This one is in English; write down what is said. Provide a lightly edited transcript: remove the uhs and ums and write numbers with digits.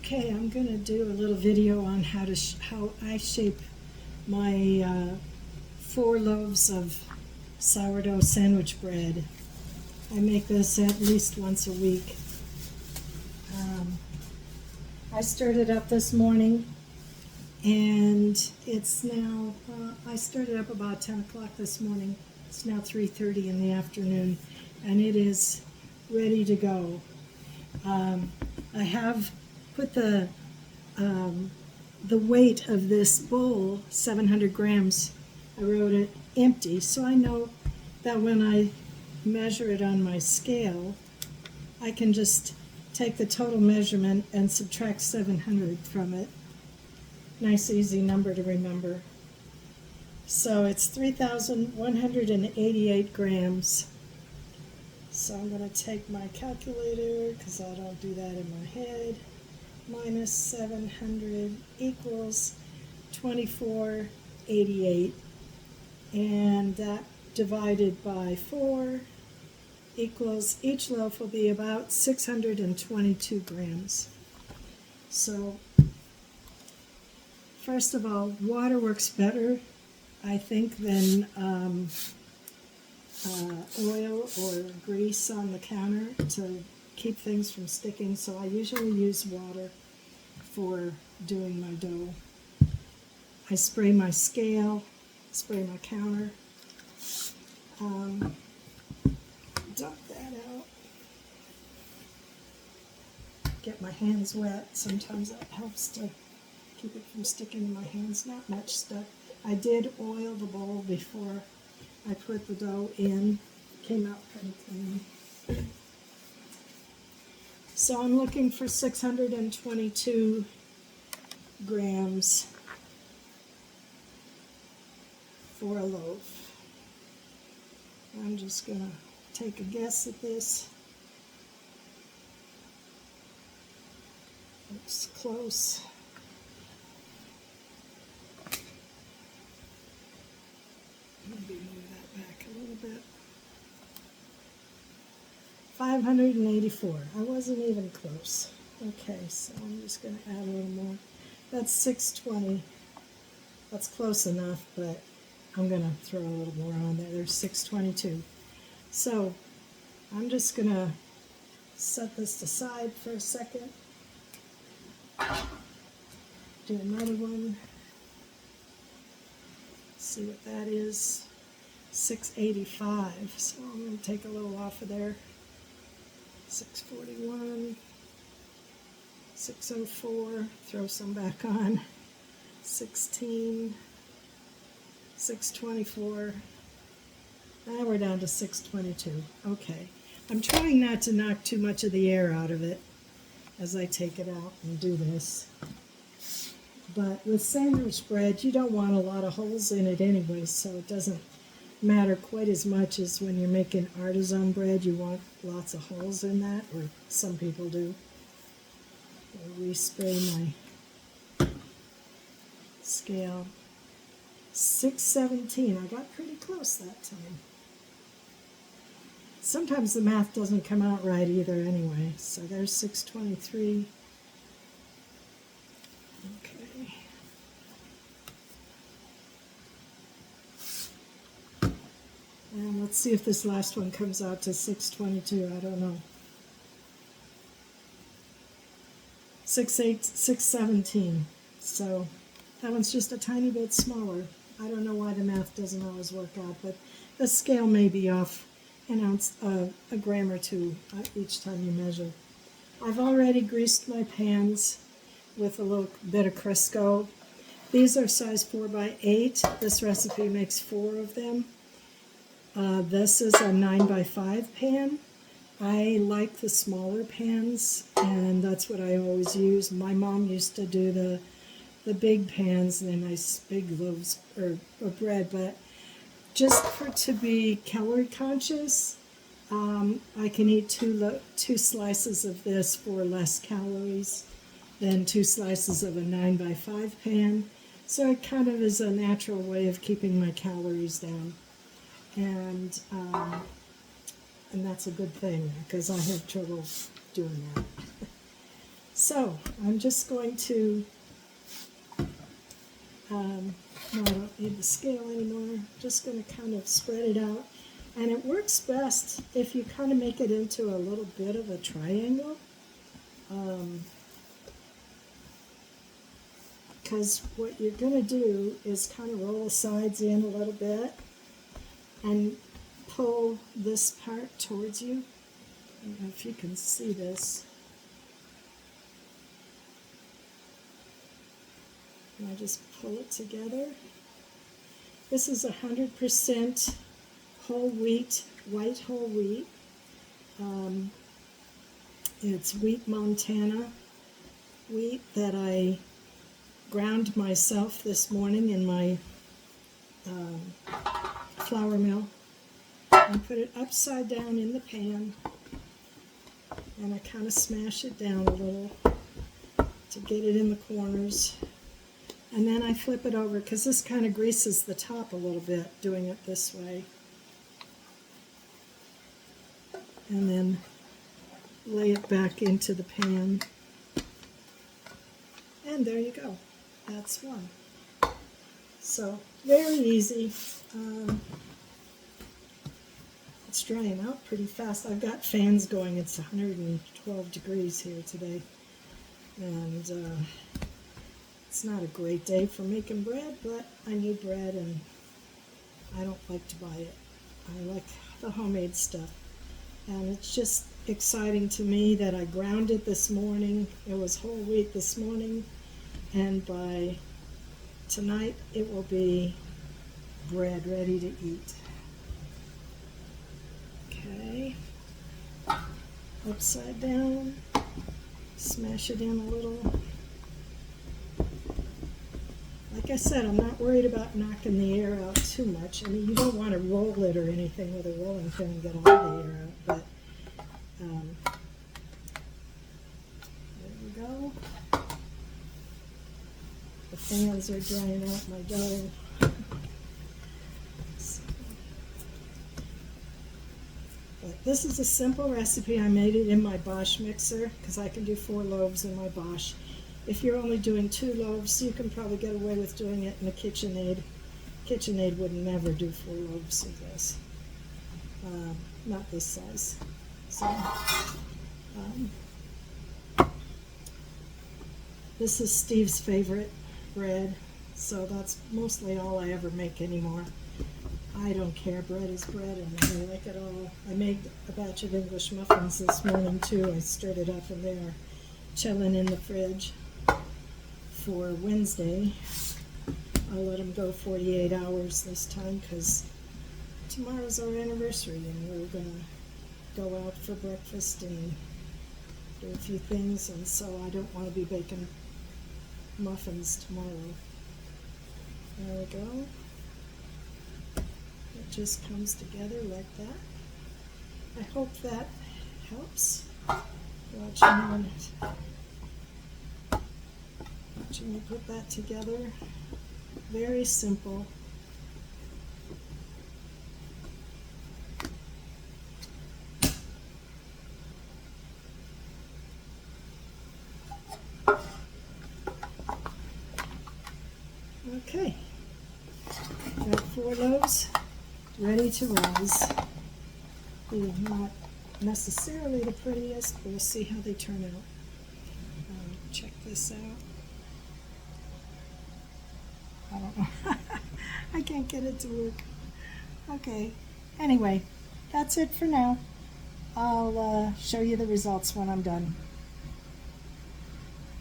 Okay, I'm going to do a little video on how I shape my 4 loaves of sourdough sandwich bread. I make this at least once a week. I stirred it up this morning, and it's now, I started up about 10 o'clock this morning. It's now 3:30 in the afternoon, and it is ready to go. I have put the weight of this bowl, 700 grams, I wrote it empty, so I know that when I measure it on my scale, I can just take the total measurement and subtract 700 from it. Nice, easy number to remember. So it's 3,188 grams. So I'm going to take my calculator, because I don't do that in my head. Minus 700 equals 2488. And that divided by 4 equals, each loaf will be about 622 grams. So first of all, water works better, I think, than oil or grease on the counter to keep things from sticking, so I usually use water for doing my dough. I spray my scale, spray my counter, dump that out, get my hands wet. Sometimes that helps to keep it from sticking in my hands. Not much stuff. I did oil the bowl before I put the dough in. Came out pretty clean. So I'm looking for 622 grams for a loaf. I'm just going to take a guess at this. Looks close. Maybe move that back a little bit. 584. I wasn't even close. Okay, so I'm just going to add a little more. That's 620. That's close enough, but I'm going to throw a little more on there. There's 622. So I'm just going to set this aside for a second. Do another one. See what that is. 685. So I'm going to take a little off of there. 641. 604. Throw some back on. 16. 624. Now we're down to 622. Okay. I'm trying not to knock too much of the air out of it as I take it out and do this. But with sandwich bread, you don't want a lot of holes in it anyway, so it doesn't matter quite as much as when you're making artisan bread. You want lots of holes in that, or some people do. I'll respray my scale. 617. I got pretty close that time. Sometimes the math doesn't come out right either anyway. So there's 623. Okay. And let's see if this last one comes out to 622. I don't know. 617. So that one's just a tiny bit smaller. I don't know why the math doesn't always work out, but the scale may be off an ounce, a gram or two each time you measure. I've already greased my pans with a little bit of Crisco. These are size 4 by 8. This recipe makes 4 of them. This is a 9 by 5 pan. I like the smaller pans, and that's what I always use. My mom used to do the big pans, the nice big loaves of bread, but just to be calorie conscious, I can eat two slices of this for less calories than 2 slices of a 9 by 5 pan. So it kind of is a natural way of keeping my calories down. And that's a good thing, because I have trouble doing that. So I'm just going to, no, I don't need the scale anymore. Just going to kind of spread it out. And it works best if you kind of make it into a little bit of a triangle. Because what you're going to do is kind of roll the sides in a little bit and pull this part towards you. I don't know if you can see this. And I just pull it together. This is 100% whole wheat, white whole wheat. It's wheat Montana wheat that I ground myself this morning in my flour mill. And put it upside down in the pan. And I kind of smash it down a little to get it in the corners. And then I flip it over because this kind of greases the top a little bit doing it this way. And then lay it back into the pan. And there you go. That's one. So very easy. It's drying out pretty fast. I've got fans going. It's 112 degrees here today. And it's not a great day for making bread, but I need bread and I don't like to buy it. I like the homemade stuff. And it's just exciting to me that I ground it this morning. It was whole wheat this morning. And by tonight, it will be bread ready to eat. Okay. Upside down. Smash it in a little. Like I said, I'm not worried about knocking the air out too much. I mean, you don't want to roll it or anything with a rolling pin and get all the air out, but there we go. The fans are drying out my dough. But this is a simple recipe. I made it in my Bosch mixer because I can do 4 loaves in my Bosch. If you're only doing 2 loaves, you can probably get away with doing it in a KitchenAid. KitchenAid would never do 4 loaves of this. Not this size. So, this is Steve's favorite bread, so that's mostly all I ever make anymore. I don't care. Bread is bread, and I like it all. I made a batch of English muffins this morning, too. I stirred it up, and they are chilling in the fridge for Wednesday. I'll let them go 48 hours this time because tomorrow's our anniversary and we're going to go out for breakfast and do a few things, and so I don't want to be baking muffins tomorrow. There we go. It just comes together like that. I hope that helps. Watching me put that together. Very simple. Okay, got 4 loaves ready to rise. They're not necessarily the prettiest, but we'll see how they turn out. Check this out. I don't know. I can't get it to work. Okay, anyway, that's it for now. I'll show you the results when I'm done.